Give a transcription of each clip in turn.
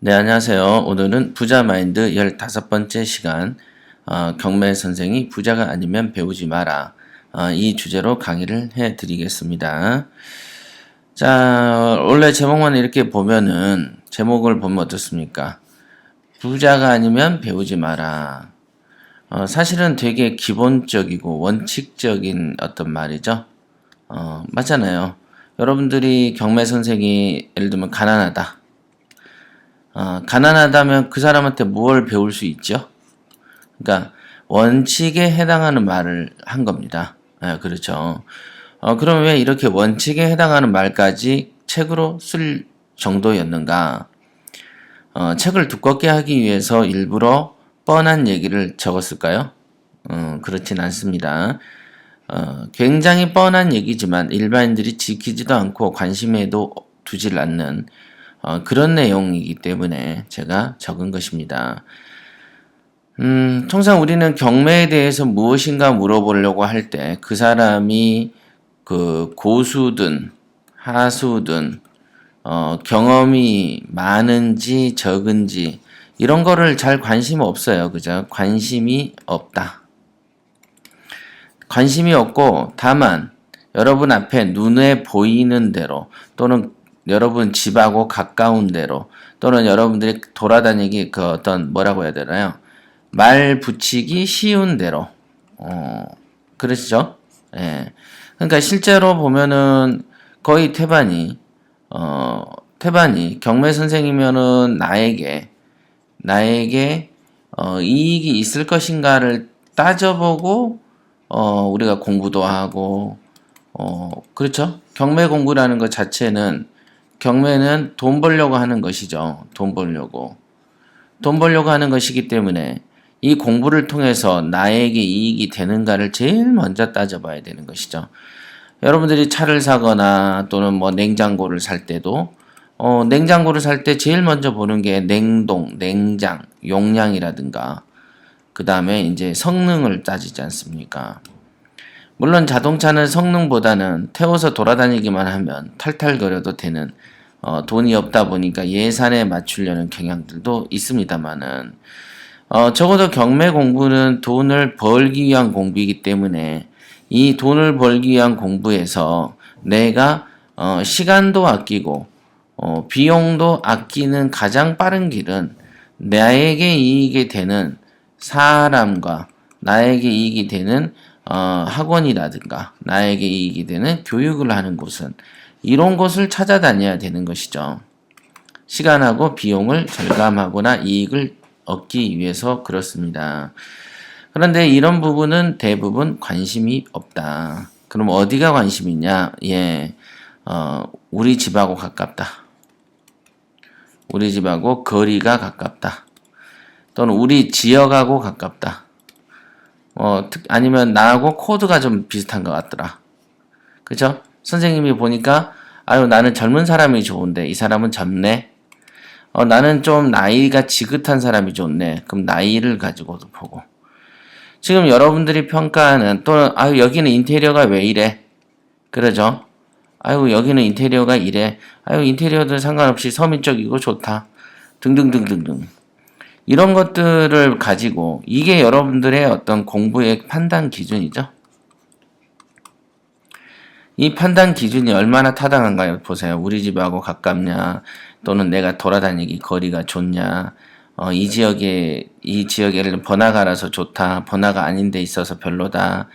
네, 안녕하세요. 오늘은 부자 마인드 15번째 시간, 경매 선생이 부자가 아니면 배우지 마라. 이 주제로 강의를 해 드리겠습니다. 자, 원래 제목만 이렇게 보면은, 제목을 보면 어떻습니까? 부자가 아니면 배우지 마라. 사실은 되게 기본적이고 원칙적인 어떤 말이죠. 맞잖아요. 여러분들이 경매 선생이 예를 들면 가난하다. 가난하다면 그 사람한테 무엇을 배울 수 있죠? 그러니까 원칙에 해당하는 말을 한 겁니다. 그렇죠. 그럼 왜 이렇게 원칙에 해당하는 말까지 책으로 쓸 정도였는가? 책을 두껍게 하기 위해서 일부러 뻔한 얘기를 적었을까요? 그렇진 않습니다. 굉장히 뻔한 얘기지만 일반인들이 지키지도 않고 관심에도 두질 않는 그런 내용이기 때문에 제가 적은 것입니다. 통상 우리는 경매에 대해서 무엇인가 물어보려고 할 때 그 사람이 그 고수든 하수든 경험이 많은지 적은지 이런 거를 잘 관심 없어요. 그죠? 관심이 없다. 관심이 없고 다만 여러분 앞에 눈에 보이는 대로 또는 여러분 집하고 가까운 데로 또는 여러분들이 돌아다니기 그 어떤 뭐라고 해야 되나요? 말 붙이기 쉬운 데로 그러시죠? 예. 그러니까 실제로 보면은 거의 태반이 경매 선생이면은 나에게 이익이 있을 것인가를 따져보고 우리가 공부도 하고 그렇죠? 경매 공부라는 것 자체는 경매는 돈 벌려고 하는 것이죠. 돈 벌려고 하는 것이기 때문에 이 공부를 통해서 나에게 이익이 되는가를 제일 먼저 따져봐야 되는 것이죠. 여러분들이 차를 사거나 또는 뭐 냉장고를 살 때도 냉장고를 살 때 제일 먼저 보는 게 냉동, 냉장, 용량이라든가 그 다음에 이제 성능을 따지지 않습니까? 물론 자동차는 성능보다는 태워서 돌아다니기만 하면 탈탈거려도 되는 돈이 없다 보니까 예산에 맞추려는 경향들도 있습니다만은 적어도 경매 공부는 돈을 벌기 위한 공부이기 때문에 이 돈을 벌기 위한 공부에서 내가 시간도 아끼고 비용도 아끼는 가장 빠른 길은 나에게 이익이 되는 사람과 나에게 이익이 되는 학원이라든가 나에게 이익이 되는 교육을 하는 곳은 이런 곳을 찾아다녀야 되는 것이죠. 시간하고 비용을 절감하거나 이익을 얻기 위해서 그렇습니다. 그런데 이런 부분은 대부분 관심이 없다. 그럼 어디가 관심이 있냐? 우리 집하고 가깝다. 우리 집하고 거리가 가깝다. 또는 우리 지역하고 가깝다. 아니면 나하고 코드가 좀 비슷한 것 같더라. 그죠? 선생님이 보니까, 나는 젊은 사람이 좋은데, 이 사람은 젊네? 나는 좀 나이가 지긋한 사람이 좋네. 그럼 나이를 가지고도 보고. 지금 여러분들이 평가하는, 또는, 여기는 인테리어가 왜 이래? 그러죠? 여기는 인테리어가 이래. 인테리어도 상관없이 서민적이고 좋다. 등등등등등. 이런 것들을 가지고 이게 여러분들의 어떤 공부의 판단 기준이죠. 이 판단 기준이 얼마나 타당한가요? 보세요. 우리 집하고 가깝냐, 또는 내가 돌아다니기 거리가 좋냐, 이 지역에 예를 들면 번화가라서 좋다, 번화가 아닌 데 있어서 별로다,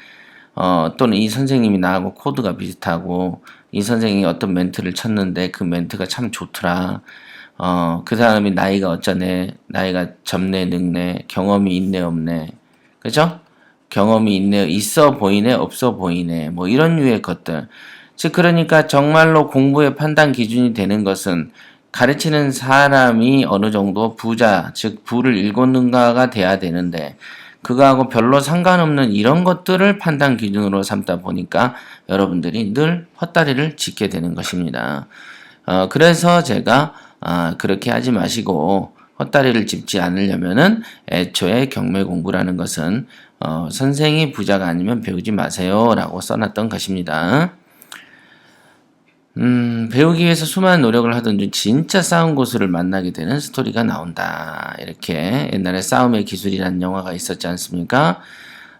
또는 이 선생님이 나하고 코드가 비슷하고, 이 선생님이 어떤 멘트를 쳤는데 그 멘트가 참 좋더라. 그 사람이 나이가 어쩌네, 나이가 젊네, 늙네, 경험이 있네, 없네. 그죠? 경험이 있네, 있어 보이네, 없어 보이네. 뭐 이런 류의 것들. 즉, 그러니까 정말로 공부의 판단 기준이 되는 것은 가르치는 사람이 어느 정도 부자, 즉, 부를 일컫는가가 돼야 되는데, 그거하고 별로 상관없는 이런 것들을 판단 기준으로 삼다 보니까 여러분들이 늘 헛다리를 짚게 되는 것입니다. 그래서 제가 그렇게 하지 마시고 헛다리를 짚지 않으려면은 애초에 경매 공부라는 것은 선생이 부자가 아니면 배우지 마세요 라고 써놨던 것입니다. 배우기 위해서 수많은 노력을 하던 중 진짜 싸움 고수를 만나게 되는 스토리가 나온다. 이렇게 옛날에 싸움의 기술이라는 영화가 있었지 않습니까?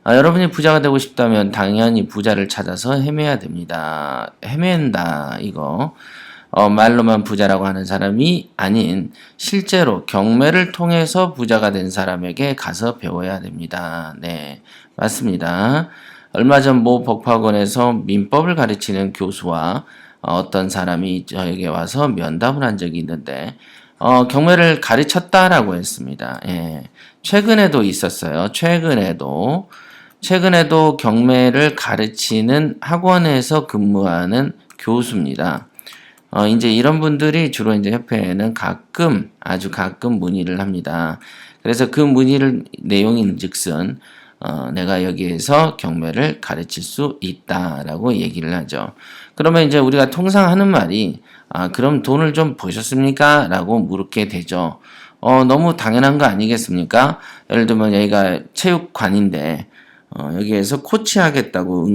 여러분이 부자가 되고 싶다면 당연히 부자를 찾아서 헤매야 됩니다. 헤맨다, 이거. 말로만 부자라고 하는 사람이 아닌 실제로 경매를 통해서 부자가 된 사람에게 가서 배워야 됩니다. 네, 맞습니다. 얼마 전 모 법학원에서 민법을 가르치는 교수와 어떤 사람이 저에게 와서 면담을 한 적이 있는데 경매를 가르쳤다라고 했습니다. 예. 최근에도 있었어요. 최근에도 경매를 가르치는 학원에서 근무하는 교수입니다. 이제 이런 분들이 주로 이제 협회에는 아주 가끔 문의를 합니다. 그래서 그 문의를 내용인즉슨 내가 여기에서 경매를 가르칠 수 있다라고 얘기를 하죠. 그러면 이제 우리가 통상 하는 말이 그럼 돈을 좀 버셨습니까? 라고 물게 되죠. 너무 당연한 거 아니겠습니까? 예를 들면 여기가 체육관인데 여기에서 코치하겠다고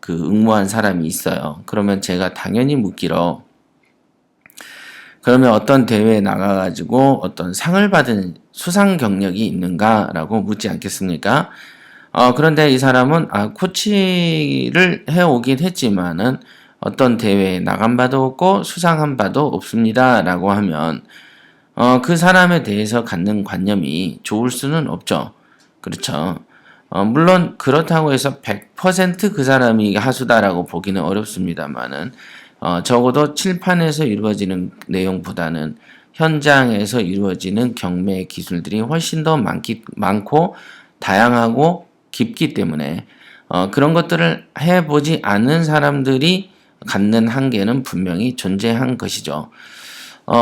응모한 사람이 있어요. 그러면 제가 당연히 묻기로 그러면 어떤 대회에 나가가지고 어떤 상을 받은 수상 경력이 있는가라고 묻지 않겠습니까? 그런데 이 사람은 코치를 해오긴 했지만은 어떤 대회에 나간 바도 없고 수상한 바도 없습니다라고 하면 그 사람에 대해서 갖는 관념이 좋을 수는 없죠. 그렇죠. 물론 그렇다고 해서 100% 그 사람이 하수다라고 보기는 어렵습니다만은 적어도 칠판에서 이루어지는 내용보다는 현장에서 이루어지는 경매 기술들이 훨씬 더 많고 다양하고 깊기 때문에 그런 것들을 해보지 않는 사람들이 갖는 한계는 분명히 존재한 것이죠.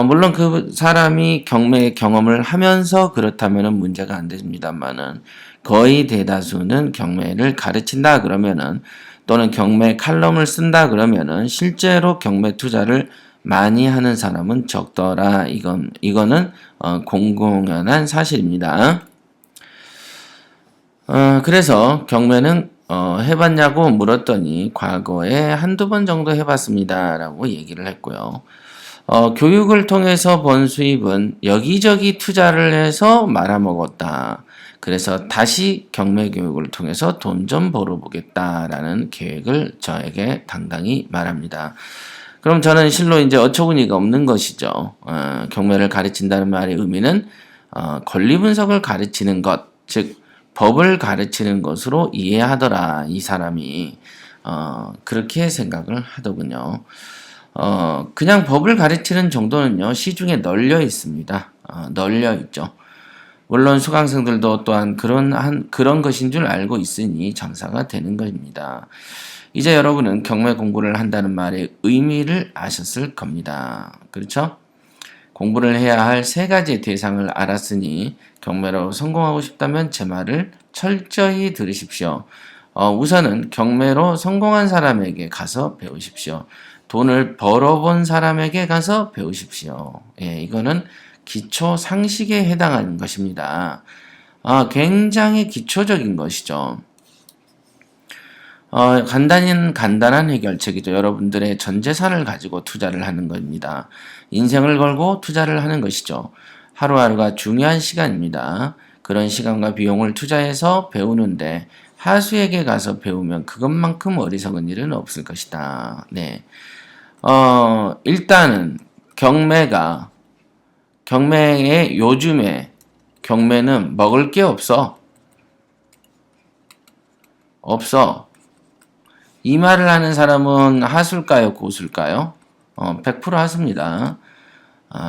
물론 그 사람이 경매 경험을 하면서 그렇다면 문제가 안 됩니다만은 거의 대다수는 경매를 가르친다 그러면은 또는 경매 칼럼을 쓴다 그러면은 실제로 경매 투자를 많이 하는 사람은 적더라. 이거는 공공연한 사실입니다. 그래서 경매는 해봤냐고 물었더니 과거에 한두 번 정도 해봤습니다. 라고 얘기를 했고요. 교육을 통해서 번 수입은 여기저기 투자를 해서 말아먹었다. 그래서 다시 경매 교육을 통해서 돈 좀 벌어보겠다라는 계획을 저에게 당당히 말합니다. 그럼 저는 실로 이제 어처구니가 없는 것이죠. 경매를 가르친다는 말의 의미는 권리 분석을 가르치는 것, 즉 법을 가르치는 것으로 이해하더라. 이 사람이 그렇게 생각을 하더군요. 그냥 법을 가르치는 정도는요, 시중에 널려 있습니다. 널려 있죠. 물론 수강생들도 또한 그런 것인 줄 알고 있으니 장사가 되는 것입니다. 이제 여러분은 경매 공부를 한다는 말의 의미를 아셨을 겁니다. 그렇죠? 공부를 해야 할 세 가지의 대상을 알았으니 경매로 성공하고 싶다면 제 말을 철저히 들으십시오. 우선은 경매로 성공한 사람에게 가서 배우십시오. 돈을 벌어본 사람에게 가서 배우십시오. 예, 이거는 기초 상식에 해당하는 것입니다. 굉장히 기초적인 것이죠. 간단한 해결책이죠. 여러분들의 전 재산을 가지고 투자를 하는 겁니다. 인생을 걸고 투자를 하는 것이죠. 하루하루가 중요한 시간입니다. 그런 시간과 비용을 투자해서 배우는데 하수에게 가서 배우면 그것만큼 어리석은 일은 없을 것이다. 네. 일단은 경매에 요즘에 경매는 먹을 게 없어. 이 말을 하는 사람은 하수일까요? 고수일까요? 100% 하수입니다.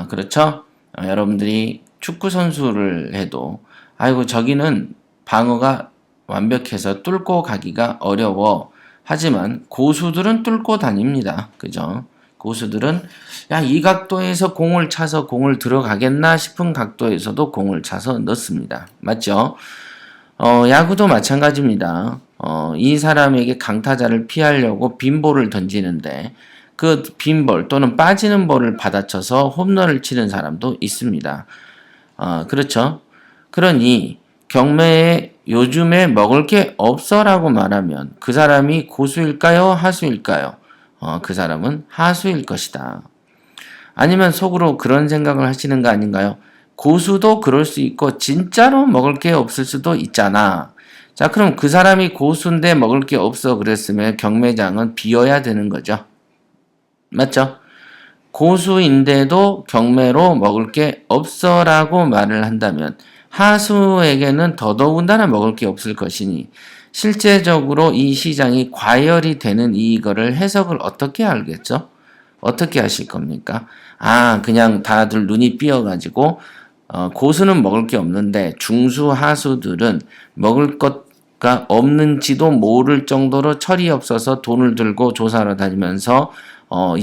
그렇죠? 여러분들이 축구 선수를 해도 아이고 저기는 방어가 완벽해서 뚫고 가기가 어려워. 하지만 고수들은 뚫고 다닙니다. 그죠? 고수들은 이 각도에서 공을 차서 공을 들어가겠나 싶은 각도에서도 공을 차서 넣습니다. 맞죠? 야구도 마찬가지입니다. 이 사람에게 강타자를 피하려고 빈볼을 던지는데 그 빈볼 또는 빠지는 볼을 받아쳐서 홈런을 치는 사람도 있습니다. 그렇죠? 그러니 경매에 요즘에 먹을 게 없어라고 말하면 그 사람이 고수일까요? 하수일까요? 그 사람은 하수일 것이다. 아니면 속으로 그런 생각을 하시는 거 아닌가요? 고수도 그럴 수 있고 진짜로 먹을 게 없을 수도 있잖아. 자, 그럼 그 사람이 고수인데 먹을 게 없어 그랬으면 경매장은 비어야 되는 거죠. 맞죠? 고수인데도 경매로 먹을 게 없어라고 말을 한다면 하수에게는 더더군다나 먹을 게 없을 것이니 실제적으로 이 시장이 과열이 되는 이거를 해석을 어떻게 알겠죠? 어떻게 하실 겁니까? 그냥 다들 눈이 삐어가지고 고수는 먹을 게 없는데 중수 하수들은 먹을 것가 없는지도 모를 정도로 철이 없어서 돈을 들고 조사하러 다니면서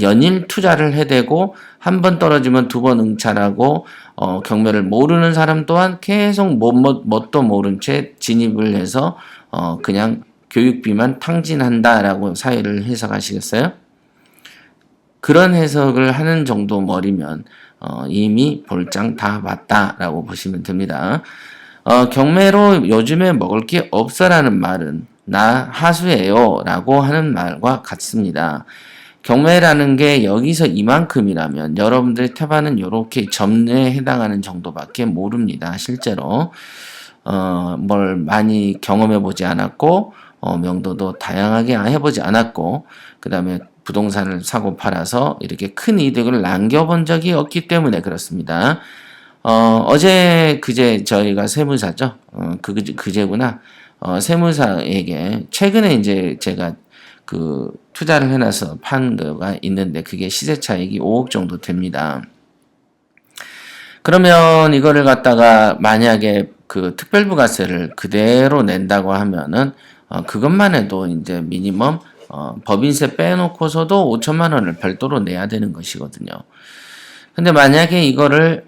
연일 투자를 해대고 한 번 떨어지면 두 번 응찰하고 경매를 모르는 사람 또한 계속 뭣도 모른 채 진입을 해서 그냥 교육비만 탕진한다라고 사회를 해석하시겠어요? 그런 해석을 하는 정도 머리면 이미 볼장 다 봤다라고 보시면 됩니다. 경매로 요즘에 먹을 게 없어라는 말은 나 하수예요 라고 하는 말과 같습니다. 경매라는 게 여기서 이만큼이라면 여러분들의 태반은 이렇게 점례에 해당하는 정도밖에 모릅니다. 실제로 뭘 많이 경험해 보지 않았고 명도도 다양하게 해보지 않았고 그 다음에 부동산을 사고 팔아서 이렇게 큰 이득을 남겨본 적이 없기 때문에 그렇습니다. 어제 그제 저희가 세무사죠. 그제구나. 세무사에게 최근에 이제 제가 그 투자를 해놔서 판 거가 있는데 그게 시세 차익이 5억 정도 됩니다. 그러면 이거를 갖다가 만약에 그 특별부가세를 그대로 낸다고 하면은 그것만 해도 이제 미니멈 법인세 빼놓고서도 5천만 원을 별도로 내야 되는 것이거든요. 근데 만약에 이거를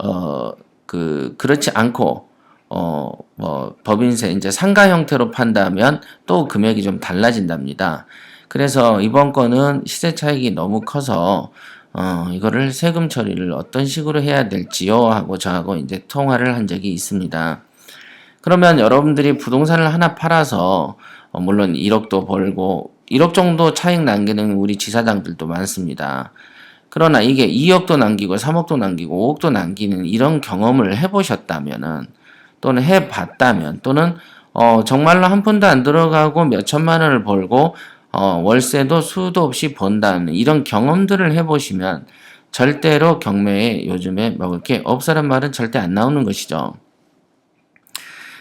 그렇지 않고 법인세 이제 상가 형태로 판다면 또 금액이 좀 달라진답니다. 그래서 이번 건은 시세 차익이 너무 커서 이거를 세금 처리를 어떤 식으로 해야 될지요 하고 저하고 이제 통화를 한 적이 있습니다. 그러면 여러분들이 부동산을 하나 팔아서 물론 1억도 벌고 1억 정도 차익 남기는 우리 지사장들도 많습니다. 그러나 이게 2억도 남기고 3억도 남기고 5억도 남기는 이런 경험을 해보셨다면은 또는 해봤다면 또는 정말로 한 푼도 안 들어가고 몇 천만 원을 벌고 월세도 수도 없이 번다는 이런 경험들을 해보시면 절대로 경매에 요즘에 먹을 게 없어란 말은 절대 안 나오는 것이죠.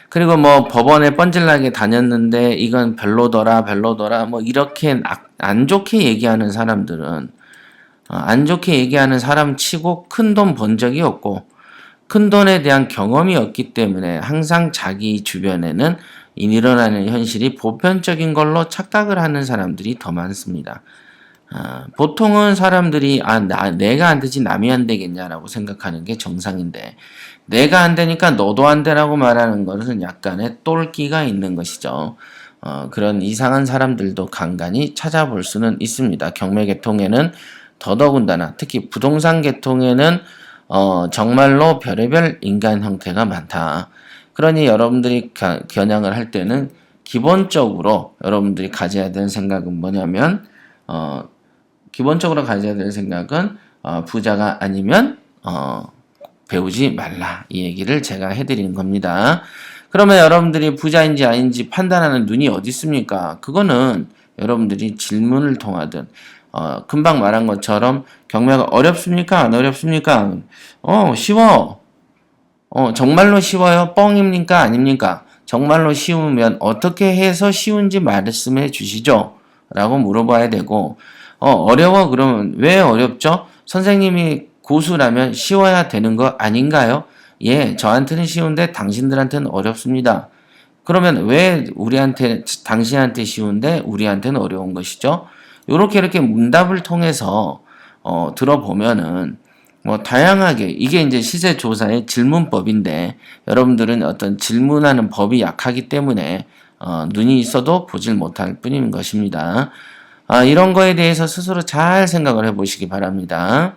그리고 뭐 법원에 뻔질나게 다녔는데 이건 별로더라 뭐 이렇게 안 좋게 얘기하는 사람들은 안 좋게 얘기하는 사람 치고 큰 돈 번 적이 없고 큰 돈에 대한 경험이 없기 때문에 항상 자기 주변에는 일어나는 현실이 보편적인 걸로 착각을 하는 사람들이 더 많습니다. 보통은 사람들이 내가 안 되지 남이 안 되겠냐라고 생각하는 게 정상인데 내가 안 되니까 너도 안 되라고 말하는 것은 약간의 똘끼가 있는 것이죠. 그런 이상한 사람들도 간간히 찾아볼 수는 있습니다. 경매 계통에는 더더군다나 특히 부동산 계통에는 정말로 별의별 인간 형태가 많다. 그러니 여러분들이 겨냥을 할 때는 기본적으로 여러분들이 가져야 되는 생각은 뭐냐면 기본적으로 가져야 되는 생각은 부자가 아니면 배우지 말라 이 얘기를 제가 해드리는 겁니다. 그러면 여러분들이 부자인지 아닌지 판단하는 눈이 어디 있습니까? 그거는 여러분들이 질문을 통하든 금방 말한 것처럼 경매가 어렵습니까? 안 어렵습니까? 쉬워. 정말로 쉬워요? 뻥입니까? 아닙니까? 정말로 쉬우면 어떻게 해서 쉬운지 말씀해 주시죠. 라고 물어봐야 되고 어려워 그러면 왜 어렵죠? 선생님이 고수라면 쉬워야 되는 거 아닌가요? 예, 저한테는 쉬운데 당신들한테는 어렵습니다. 그러면 왜 당신한테 쉬운데 우리한테는 어려운 것이죠? 이렇게 문답을 통해서 들어보면은 뭐 다양하게 이게 이제 시세 조사의 질문법인데 여러분들은 어떤 질문하는 법이 약하기 때문에 눈이 있어도 보질 못할 뿐인 것입니다. 이런 거에 대해서 스스로 잘 생각을 해보시기 바랍니다.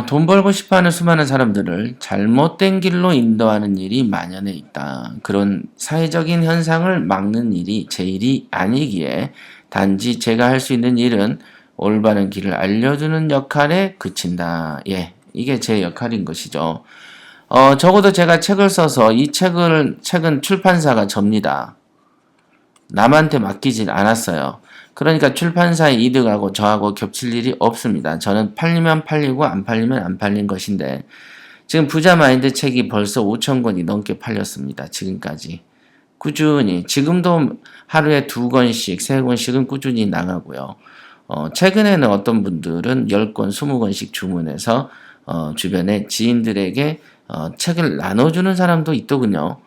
돈 벌고 싶어하는 수많은 사람들을 잘못된 길로 인도하는 일이 만연해 있다. 그런 사회적인 현상을 막는 일이 제 일이 아니기에 단지 제가 할 수 있는 일은 올바른 길을 알려주는 역할에 그친다. 예, 이게 제 역할인 것이죠. 적어도 제가 책을 써서 이 책은 출판사가 접니다. 남한테 맡기진 않았어요. 그러니까 출판사의 이득하고 저하고 겹칠 일이 없습니다. 저는 팔리면 팔리고 안 팔리면 안 팔린 것인데 지금 부자 마인드 책이 벌써 5천 권이 넘게 팔렸습니다. 지금까지. 꾸준히. 지금도 하루에 2권씩, 3권씩은 꾸준히 나가고요. 최근에는 어떤 분들은 10권, 20권씩 주문해서 주변에 지인들에게 책을 나눠주는 사람도 있더군요.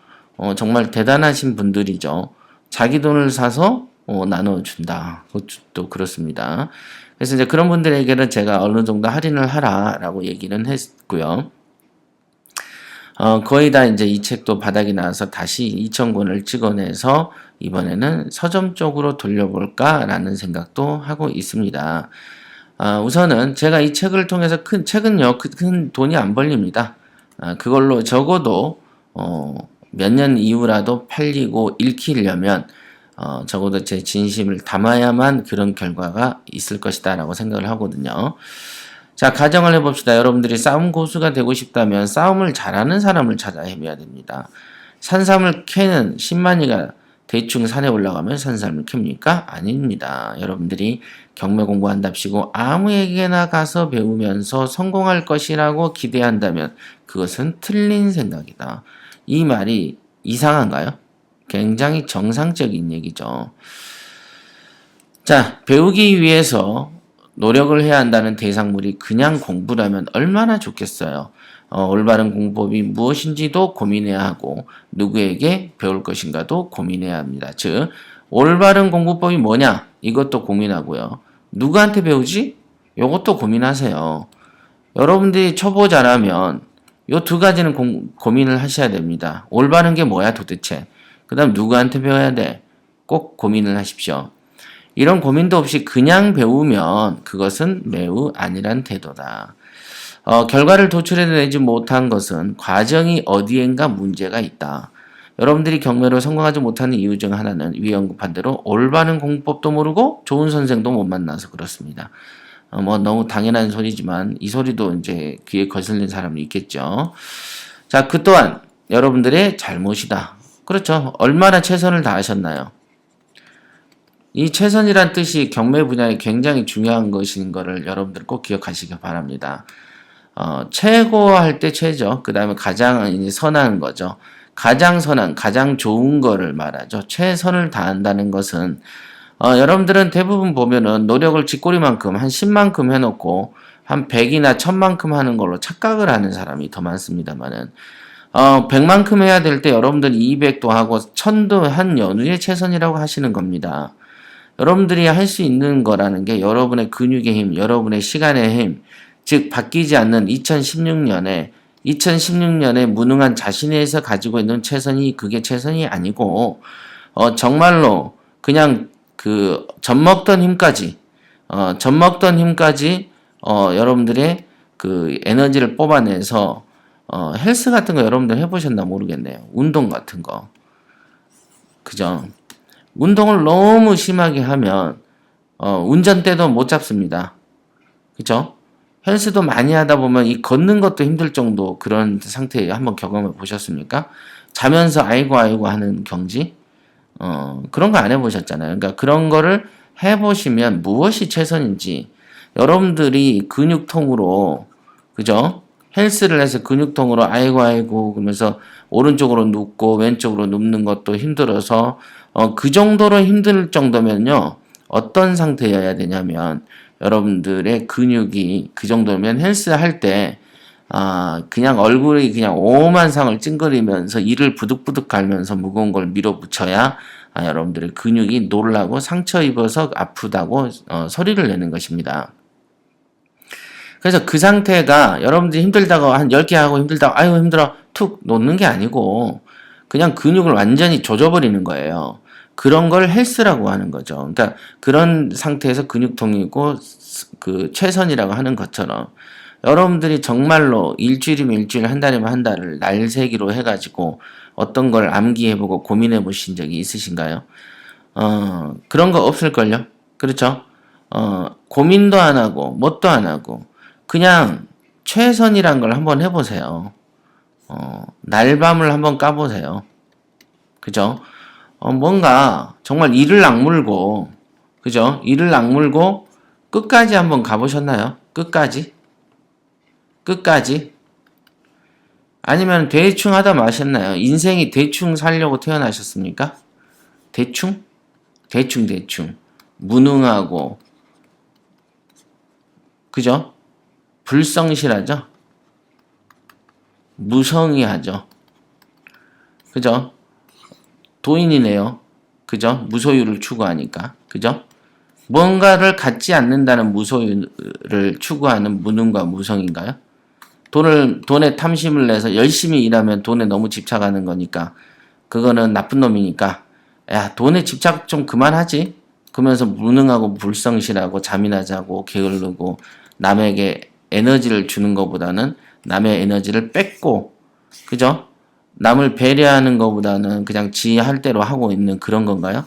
정말 대단하신 분들이죠. 자기 돈을 사서 나눠준다. 그것도 그렇습니다. 그래서 이제 그런 분들에게는 제가 어느 정도 할인을 하라라고 얘기는 했고요. 거의 다 이제 이 책도 바닥이 나와서 다시 2,000권을 찍어내서 이번에는 서점 쪽으로 돌려볼까라는 생각도 하고 있습니다. 우선은 제가 이 책을 통해서 책은요, 큰 돈이 안 벌립니다. 그걸로 적어도, 몇 년 이후라도 팔리고 읽히려면, 적어도 제 진심을 담아야만 그런 결과가 있을 것이다 라고 생각을 하거든요. 자, 가정을 해봅시다. 여러분들이 싸움 고수가 되고 싶다면 싸움을 잘하는 사람을 찾아 헤매야 됩니다. 산삼을 캐는 신만이가 대충 산에 올라가면 산삼을 캡니까? 아닙니다. 여러분들이 경매 공부한답시고 아무에게나 가서 배우면서 성공할 것이라고 기대한다면 그것은 틀린 생각이다. 이 말이 이상한가요? 굉장히 정상적인 얘기죠. 자, 배우기 위해서 노력을 해야 한다는 대상물이 그냥 공부라면 얼마나 좋겠어요. 올바른 공법이 무엇인지도 고민해야 하고 누구에게 배울 것인가도 고민해야 합니다. 즉 올바른 공부법이 뭐냐 이것도 고민하고요. 누구한테 배우지? 이것도 고민하세요. 여러분들이 초보자라면 이 2가지는 고민을 하셔야 됩니다. 올바른 게 뭐야 도대체? 그 다음 누구한테 배워야 돼? 꼭 고민을 하십시오. 이런 고민도 없이 그냥 배우면 그것은 매우 안일한 태도다. 결과를 도출해내지 못한 것은 과정이 어디엔가 문제가 있다. 여러분들이 경매로 성공하지 못하는 이유 중 하나는 위에 언급한 대로 올바른 공법도 모르고 좋은 선생도 못 만나서 그렇습니다. 너무 당연한 소리지만 이 소리도 이제 귀에 거슬리는 사람이 있겠죠. 자, 그 또한 여러분들의 잘못이다. 그렇죠. 얼마나 최선을 다하셨나요? 이 최선이란 뜻이 경매 분야에 굉장히 중요한 것인 거를 여러분들 꼭 기억하시기 바랍니다. 최고할 때 최죠. 그 다음에 가장 선한 거죠. 가장 선한, 가장 좋은 거를 말하죠. 최선을 다한다는 것은 여러분들은 대부분 보면은 노력을 쥐꼬리만큼 한 10만큼 해놓고 한 100이나 1000만큼 하는 걸로 착각을 하는 사람이 더 많습니다만은 100만큼 해야 될 때 여러분들 200도 하고 1000도 한 연후에 최선이라고 하시는 겁니다. 여러분들이 할 수 있는 거라는 게 여러분의 근육의 힘, 여러분의 시간의 힘, 즉 바뀌지 않는 2016년에 무능한 자신에서 가지고 있는 최선이 그게 최선이 아니고 정말로 그냥 그 젖먹던 힘까지 여러분들의 그 에너지를 뽑아내서 헬스 같은 거 여러분들 해보셨나 모르겠네요. 운동 같은 거. 그죠? 운동을 너무 심하게 하면 운전대도 못 잡습니다. 그죠? 헬스도 많이 하다 보면 이 걷는 것도 힘들 정도 그런 상태에 한번 경험해 보셨습니까? 자면서 아이고 하는 경지? 그런 거 안 해보셨잖아요. 그러니까 그런 거를 해보시면 무엇이 최선인지 여러분들이 근육통으로 그죠? 헬스를 해서 근육통으로 아이고 그러면서 오른쪽으로 눕고 왼쪽으로 눕는 것도 힘들어서 그 정도로 힘들 정도면요. 어떤 상태여야 되냐면 여러분들의 근육이 그 정도면 헬스 할 때 그냥 얼굴이 그냥 오만 상을 찡그리면서 이를 부득부득 갈면서 무거운 걸 밀어붙여야 여러분들의 근육이 놀라고 상처 입어서 아프다고 소리를 내는 것입니다. 그래서 그 상태가 여러분들이 힘들다고 한 10개 하고 힘들다고 아이고 힘들어 툭 놓는 게 아니고 그냥 근육을 완전히 조져버리는 거예요. 그런 걸 헬스라고 하는 거죠. 그러니까 그런 상태에서 근육통이고 그 최선이라고 하는 것처럼 여러분들이 정말로 일주일이면 일주일, 한 달이면 한 달을 날세기로 해가지고 어떤 걸 암기해보고 고민해보신 적이 있으신가요? 그런 거 없을걸요? 그렇죠? 고민도 안 하고, 뭣도 안 하고, 그냥 최선이란 걸 한번 해보세요. 날밤을 한번 까보세요. 그죠? 뭔가 정말 이를 악물고, 그죠? 이를 악물고 끝까지 한번 가보셨나요? 끝까지? 끝까지? 아니면 대충 하다 마셨나요? 인생이 대충 살려고 태어나셨습니까? 대충? 대충. 무능하고, 그죠? 불성실하죠? 무성의하죠? 그죠? 도인이네요. 그죠? 무소유를 추구하니까. 그죠? 뭔가를 갖지 않는다는 무소유를 추구하는 무능과 무성인가요? 돈에 탐심을 내서 열심히 일하면 돈에 너무 집착하는 거니까, 그거는 나쁜 놈이니까, 야, 돈에 집착 좀 그만하지? 그러면서 무능하고 불성실하고 잠이나 자고 게으르고 남에게 에너지를 주는 것보다는 남의 에너지를 뺏고, 그죠? 남을 배려하는 것보다는 그냥 지 할 대로 하고 있는 그런 건가요?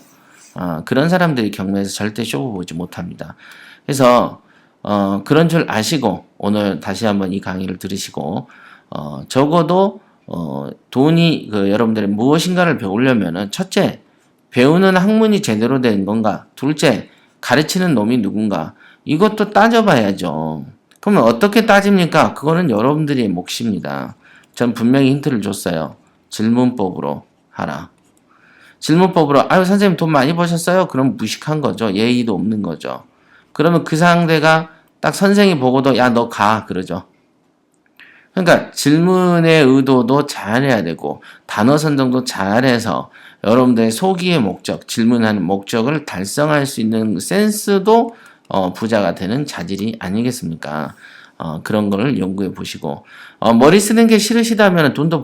그런 사람들이 경매에서 절대 쇼부 보지 못합니다. 그래서 그런 줄 아시고 오늘 다시 한번 이 강의를 들으시고 적어도 돈이 여러분들이 무엇인가를 배우려면은 첫째, 배우는 학문이 제대로 된 건가? 둘째, 가르치는 놈이 누군가? 이것도 따져봐야죠. 그러면 어떻게 따집니까? 그거는 여러분들의 몫입니다. 전 분명히 힌트를 줬어요. 질문법으로 하라. 질문법으로 아유 선생님 돈 많이 버셨어요? 그럼 무식한 거죠. 예의도 없는 거죠. 그러면 그 상대가 딱 선생이 보고도 야 너 가 그러죠. 그러니까 질문의 의도도 잘해야 되고 단어 선정도 잘해서 여러분들의 소기의 목적, 질문하는 목적을 달성할 수 있는 센스도 부자가 되는 자질이 아니겠습니까? 그런 거를 연구해 보시고 머리 쓰는 게 싫으시다면 돈도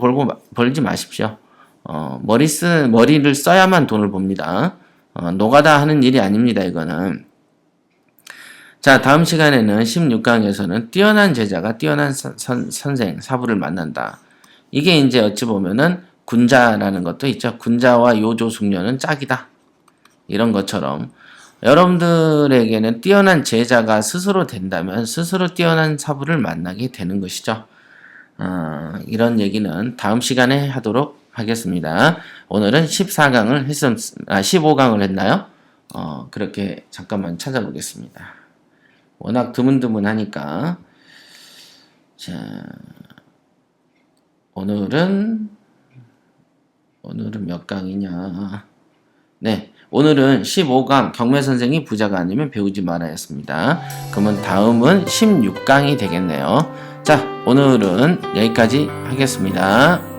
벌지 마십시오. 머리를 써야만 돈을 법니다. 노가다 하는 일이 아닙니다, 이거는. 자, 다음 시간에는 16강에서는 뛰어난 제자가 뛰어난 선생, 사부를 만난다. 이게 이제 어찌 보면은 군자라는 것도 있죠. 군자와 요조숙녀는 짝이다. 이런 것처럼 여러분들에게는 뛰어난 제자가 스스로 된다면 스스로 뛰어난 사부를 만나게 되는 것이죠. 이런 얘기는 다음 시간에 하도록 하겠습니다. 오늘은 15강을 했나요? 그렇게 잠깐만 찾아보겠습니다. 워낙 드문드문하니까. 자, 오늘은 몇 강이냐. 네, 오늘은 15강 경매선생이 부자가 아니면 배우지 말아야했습니다. 그러면 다음은 16강이 되겠네요. 자, 오늘은 여기까지 하겠습니다.